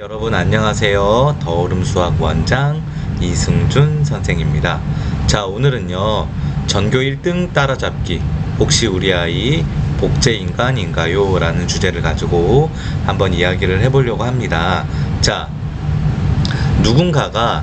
여러분 안녕하세요. 더오름수학 원장 이승준 선생입니다. 자, 오늘은요 전교 1등 따라잡기, 혹시 우리 아이 복제인간인가요? 라는 주제를 가지고 한번 이야기를 해보려고 합니다. 자, 누군가가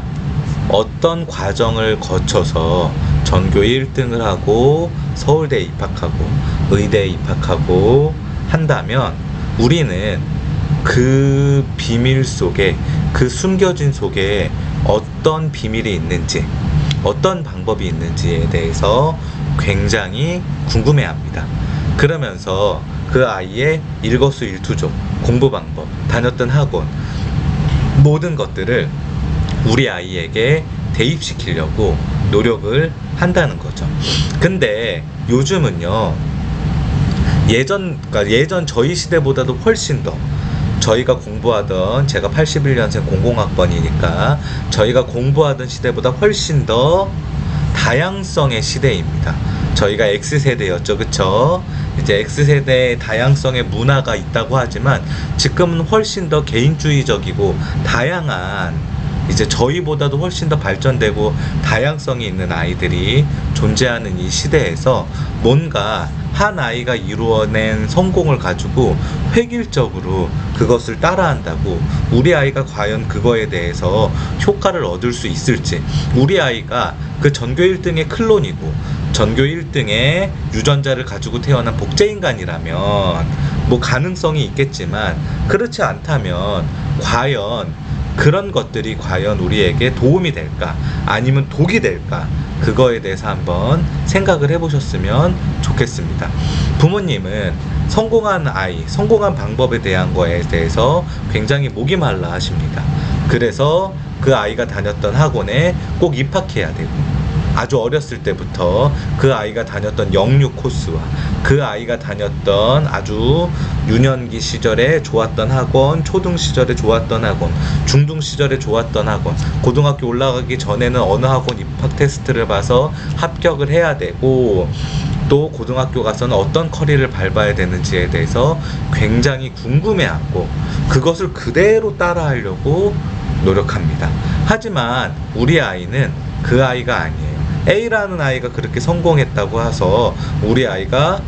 어떤 과정을 거쳐서 전교 1등을 하고 서울대에 입학하고 의대에 입학하고 한다면 우리는 그 비밀 속에, 그 숨겨진 속에 어떤 비밀이 있는지, 어떤 방법이 있는지에 대해서 굉장히 궁금해합니다. 그러면서 그 아이의 일거수일투족, 공부 방법, 다녔던 학원, 모든 것들을 우리 아이에게 대입시키려고 노력을 한다는 거죠. 근데 요즘은요, 예전 저희 시대보다도 훨씬 더, 저희가 공부하던, 제가 81년생 00학번이니까 저희가 공부하던 시대보다 훨씬 더 다양성의 시대입니다. 저희가 X세대였죠, 그쵸? 이제 X세대의 다양성의 문화가 있다고 하지만 지금은 훨씬 더 개인주의적이고 다양한, 이제 저희보다도 훨씬 더 발전되고 다양성이 있는 아이들이 존재하는 이 시대에서 뭔가 한 아이가 이루어낸 성공을 가지고 획일적으로 그것을 따라한다고 우리 아이가 과연 그거에 대해서 효과를 얻을 수 있을지, 우리 아이가 그 전교 1등의 클론이고 전교 1등의 유전자를 가지고 태어난 복제인간이라면 뭐 가능성이 있겠지만, 그렇지 않다면 과연 그런 것들이 과연 우리에게 도움이 될까, 아니면 독이 될까, 그거에 대해서 한번 생각을 해보셨으면 좋겠습니다. 부모님은 성공한 아이, 성공한 방법에 대한 거에 대해서 굉장히 목이 말라 하십니다. 그래서 그 아이가 다녔던 학원에 꼭 입학해야 되고, 아주 어렸을 때부터 그 아이가 다녔던 영유 코스와 그 아이가 다녔던 아주 유년기 시절에 좋았던 학원, 초등 시절에 좋았던 학원, 중등 시절에 좋았던 학원, 고등학교 올라가기 전에는 어느 학원 입학 테스트를 봐서 합격을 해야 되고, 또 고등학교 가서는 어떤 커리를 밟아야 되는지에 대해서 굉장히 궁금해하고 그것을 그대로 따라하려고 노력합니다. 하지만 우리 아이는 그 아이가 아니에요. A라는 아이가 그렇게 성공했다고 해서 우리 아이가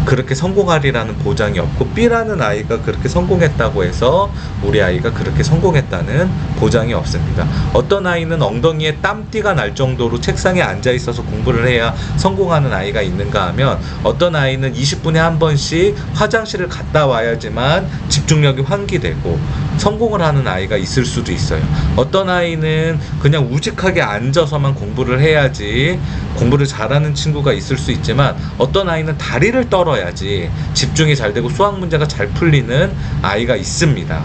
그렇게 성공하리라는 보장이 없고, B라는 아이가 그렇게 성공했다고 해서 우리 아이가 그렇게 성공했다는 보장이 없습니다. 어떤 아이는 엉덩이에 땀띠가 날 정도로 책상에 앉아 있어서 공부를 해야 성공하는 아이가 있는가 하면, 어떤 아이는 20분에 한 번씩 화장실을 갔다 와야지만 집중력이 환기되고 성공을 하는 아이가 있을 수도 있어요. 어떤 아이는 그냥 우직하게 앉아서만 공부를 해야지 공부를 잘하는 친구가 있을 수 있지만, 어떤 아이는 다리를 떨어야지 집중이 잘 되고 수학 문제가 잘 풀리는 아이가 있습니다.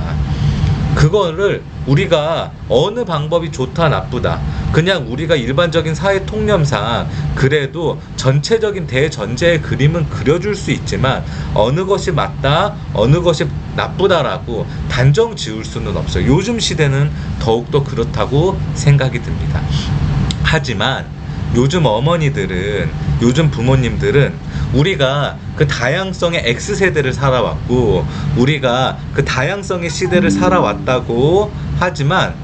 그거를 우리가 어느 방법이 좋다 나쁘다, 그냥 우리가 일반적인 사회 통념상 그래도 전체적인 대전제의 그림은 그려줄 수 있지만, 어느 것이 맞다, 어느 것이 나쁘다라고 단정 지을 수는 없어요. 요즘 시대는 더욱더 그렇다고 생각이 듭니다. 하지만 요즘 어머니들은, 요즘 부모님들은 우리가 그 다양성의 X세대를 살아왔고 우리가 그 다양성의 시대를 살아왔다고 하지만,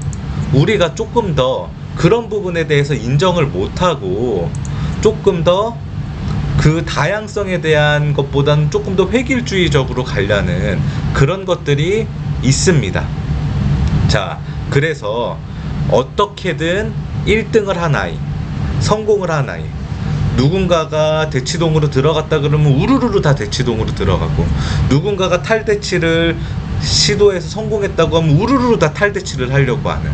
우리가 조금 더 그런 부분에 대해서 인정을 못하고 조금 더 그 다양성에 대한 것보다는 조금 더 획일주의적으로 가려는 그런 것들이 있습니다. 자, 그래서 어떻게든 1등을 한 아이, 성공을 한 아이, 누군가가 대치동으로 들어갔다 그러면 우르르르 다 대치동으로 들어가고, 누군가가 탈대치를 시도해서 성공했다고 하면 우르르르 다 탈대치를 하려고 하는,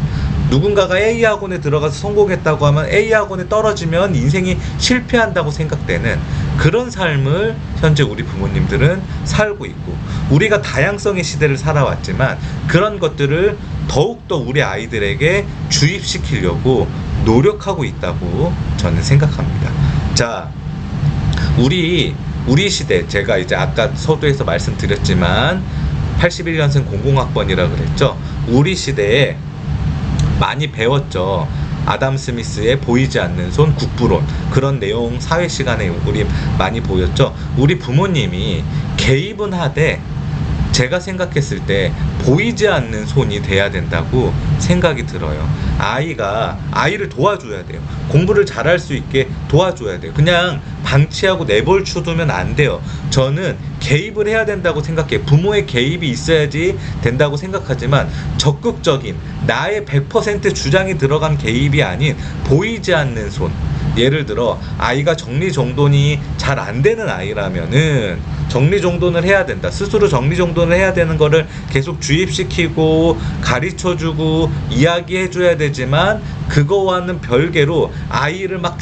누군가가 A 학원에 들어가서 성공했다고 하면 A 학원에 떨어지면 인생이 실패한다고 생각되는 그런 삶을 현재 우리 부모님들은 살고 있고, 우리가 다양성의 시대를 살아왔지만 그런 것들을 더욱더 우리 아이들에게 주입시키려고 노력하고 있다고 저는 생각합니다. 자, 우리 시대, 제가 이제 아까 서두에서 말씀드렸지만 81년생 00학번이라 그랬죠. 우리 시대에 많이 배웠죠. 아담 스미스의 보이지 않는 손 국부론, 그런 내용 사회 시간에 우리 많이 보였죠. 우리 부모님이 개입은 하되 제가 생각했을 때 보이지 않는 손이 돼야 된다고 생각이 들어요. 아이를 도와줘야 돼요. 공부를 잘할 수 있게 도와줘야 돼요. 그냥 방치하고 내버려두면 안 돼요. 저는 개입을 해야 된다고 생각해요. 부모의 개입이 있어야지 된다고 생각하지만 적극적인 나의 100% 주장이 들어간 개입이 아닌 보이지 않는 손. 예를 들어 아이가 정리정돈이 잘 안 되는 아이라면은 정리정돈을 해야 된다. 스스로 정리정돈을 해야 되는 거를 계속 주입시키고 가르쳐주고 이야기해줘야 되지만 그거와는 별개로 아이를 막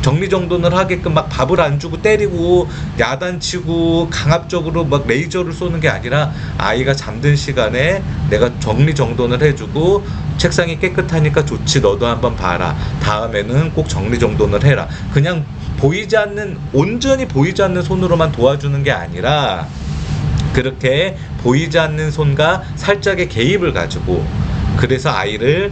정리정돈을 하게끔 막 밥을 안 주고 때리고 야단치고 강압적으로 막 레이저를 쏘는 게 아니라 아이가 잠든 시간에 내가 정리정돈을 해주고 책상이 깨끗하니까 좋지 너도 한번 봐라. 다음에는 꼭 정리정돈을 해라. 그냥 온전히 보이지 않는 손으로만 도와주는 게 아니라 그렇게 보이지 않는 손과 살짝의 개입을 가지고 그래서 아이를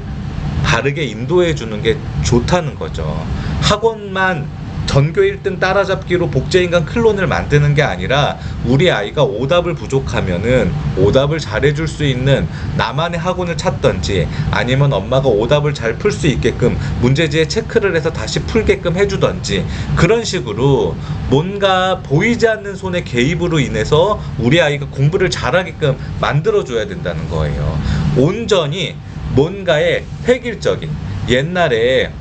바르게 인도해 주는 게 좋다는 거죠. 학원만 전교 1등 따라잡기로 복제인간 클론을 만드는 게 아니라 우리 아이가 오답을 부족하면은 오답을 잘해줄 수 있는 나만의 학원을 찾던지 아니면 엄마가 오답을 잘 풀 수 있게끔 문제지에 체크를 해서 다시 풀게끔 해주던지 그런 식으로 뭔가 보이지 않는 손의 개입으로 인해서 우리 아이가 공부를 잘하게끔 만들어줘야 된다는 거예요. 온전히 뭔가의 획일적인 옛날에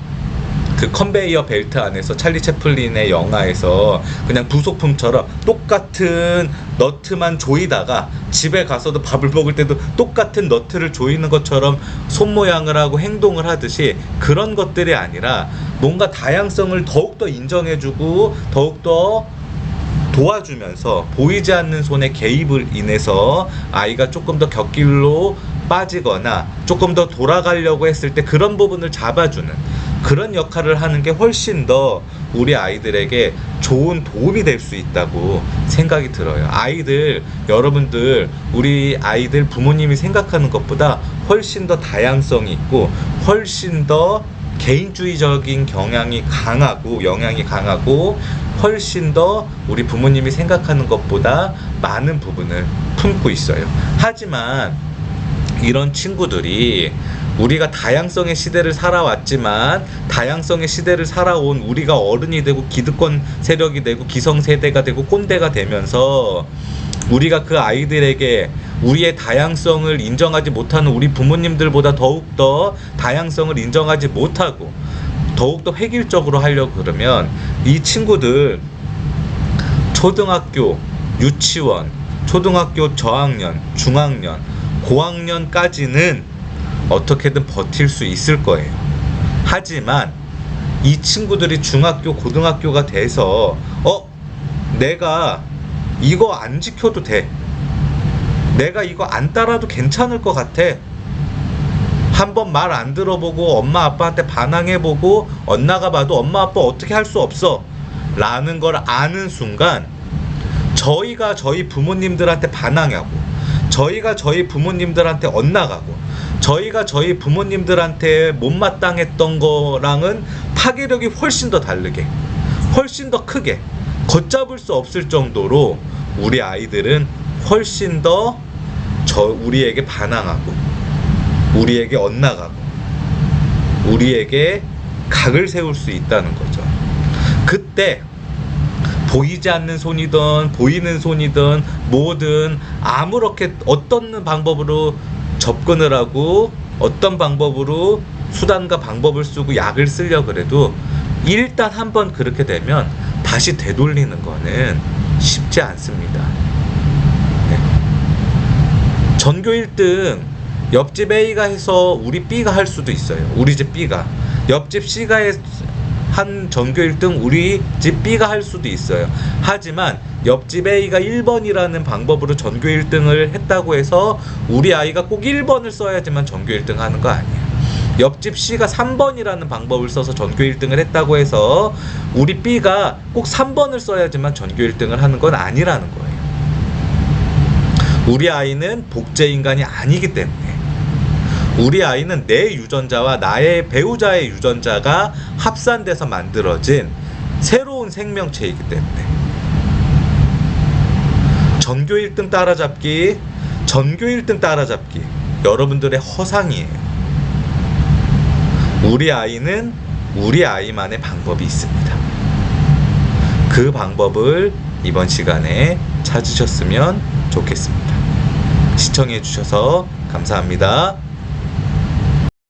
그 컨베이어 벨트 안에서 찰리 채플린의 영화에서 그냥 부속품처럼 똑같은 너트만 조이다가 집에 가서도 밥을 먹을 때도 똑같은 너트를 조이는 것처럼 손 모양을 하고 행동을 하듯이 그런 것들이 아니라 뭔가 다양성을 더욱더 인정해주고 더욱더 도와주면서 보이지 않는 손의 개입을 인해서 아이가 조금 더 곁길로 빠지거나 조금 더 돌아가려고 했을 때 그런 부분을 잡아주는 그런 역할을 하는 게 훨씬 더 우리 아이들에게 좋은 도움이 될 수 있다고 생각이 들어요. 여러분들 우리 아이들 부모님이 생각하는 것보다 훨씬 더 다양성이 있고 훨씬 더 개인주의적인 영향이 강하고 훨씬 더 우리 부모님이 생각하는 것보다 많은 부분을 품고 있어요. 하지만 이런 친구들이 우리가 다양성의 시대를 살아왔지만 다양성의 시대를 살아온 우리가 어른이 되고 기득권 세력이 되고 기성세대가 되고 꼰대가 되면서 우리가 그 아이들에게 우리의 다양성을 인정하지 못하는 우리 부모님들보다 더욱더 다양성을 인정하지 못하고 더욱더 획일적으로 하려고 그러면 이 친구들 초등학교, 유치원, 초등학교 저학년, 중학년, 고학년까지는 어떻게든 버틸 수 있을 거예요. 하지만 이 친구들이 중학교, 고등학교가 돼서 내가 이거 안 지켜도 돼. 내가 이거 안 따라도 괜찮을 것 같아. 한번 말 안 들어보고 엄마 아빠한테 반항해보고 엇나가 봐도 엄마 아빠 어떻게 할 수 없어 라는 걸 아는 순간 저희가 저희 부모님들한테 반항하고 저희가 저희 부모님들한테 엇나가고 저희가 저희 부모님들한테 못마땅했던 거랑은 파괴력이 훨씬 더 다르게 훨씬 더 크게 걷잡을 수 없을 정도로 우리 아이들은 훨씬 더 우리에게 반항하고 우리에게 엇나가고 우리에게 각을 세울 수 있다는 거죠. 그때 보이지 않는 손이든 보이는 손이든 뭐든 아무렇게 어떤 방법으로 접근을 하고 어떤 방법으로 수단과 방법을 쓰고 약을 쓰려고 그래도 일단 한번 그렇게 되면 다시 되돌리는 거는 쉽지 않습니다. 네. 전교 1등 옆집 A가 해서 우리 B가 할 수도 있어요. 우리 집 B가 옆집 C가 한 전교 1등 우리 집 B가 할 수도 있어요. 하지만 옆집 A가 1번이라는 방법으로 전교 1등을 했다고 해서 우리 아이가 꼭 1번을 써야지만 전교 1등 하는 거 아니에요. 옆집 C가 3번이라는 방법을 써서 전교 1등을 했다고 해서 우리 B가 꼭 3번을 써야지만 전교 1등을 하는 건 아니라는 거예요. 우리 아이는 복제인간이 아니기 때문에 우리 아이는 내 유전자와 나의 배우자의 유전자가 합산돼서 만들어진 새로운 생명체이기 때문에 전교 1등 따라잡기, 전교 1등 따라잡기. 여러분들의 허상이에요. 우리 아이는 우리 아이만의 방법이 있습니다. 그 방법을 이번 시간에 찾으셨으면 좋겠습니다. 시청해 주셔서 감사합니다.